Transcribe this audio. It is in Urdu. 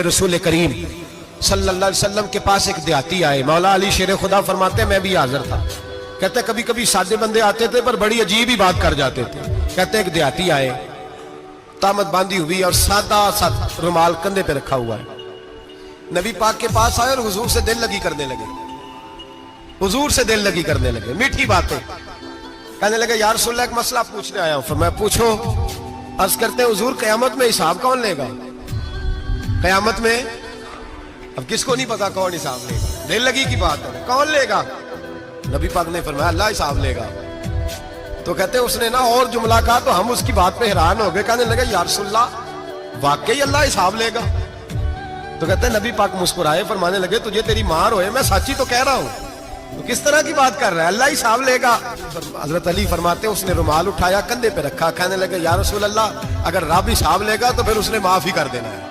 رسول کریم صلی اللہ علیہ وسلم کے پاس ایک دیہاتی آئے. مولا علی شیر خدا فرماتے ہیں میں بھی حاضر تھا. کہتے ہیں کبھی کبھی سادے بندے آتے تھے پر بڑی عجیب ہی بات کر جاتے تھے. کہتے ہیں ایک دیہاتی آئے, تامت باندھی ہوئی اور سادہ سا رومال کندھے پہ رکھا ہوا ہے. نبی پاک کے پاس آئے اور حضور سے دل لگی کرنے لگے. حضور سے دل لگی کرنے لگے, میٹھی باتیں کہنے لگے. یا رسول اللہ ایک مسئلہ پوچھنے آیا ہوں. فرمایا پوچھو. عرض کرتے ہیں حضور قیامت میں حساب کون لے گا؟ قیامت میں اب کس کو نہیں پتا کون حساب لے گا, دل لگی کی بات ہے, کون لے گا؟ نبی پاک نے فرمایا اللہ حساب لے گا. تو کہتے ہیں اس نے نا اور جملہ کہا تو ہم اس کی بات پہ حیران ہو گئے. کہنے لگے یا رسول اللہ واقعی اللہ حساب لے گا؟ تو کہتے ہیں نبی پاک مسکرائے, فرمانے لگے تجھے تیری مار ہوئے, میں سچی تو کہہ رہا ہوں, تو کس طرح کی بات کر رہا ہے, اللہ حساب لے گا. حضرت علی فرماتے ہیں اس نے رومال اٹھایا کندھے پہ رکھا, کہنے لگے یا رسول اللہ اگر رب حساب لے گا تو پھر اس نے معاف ہی کر دینا ہے.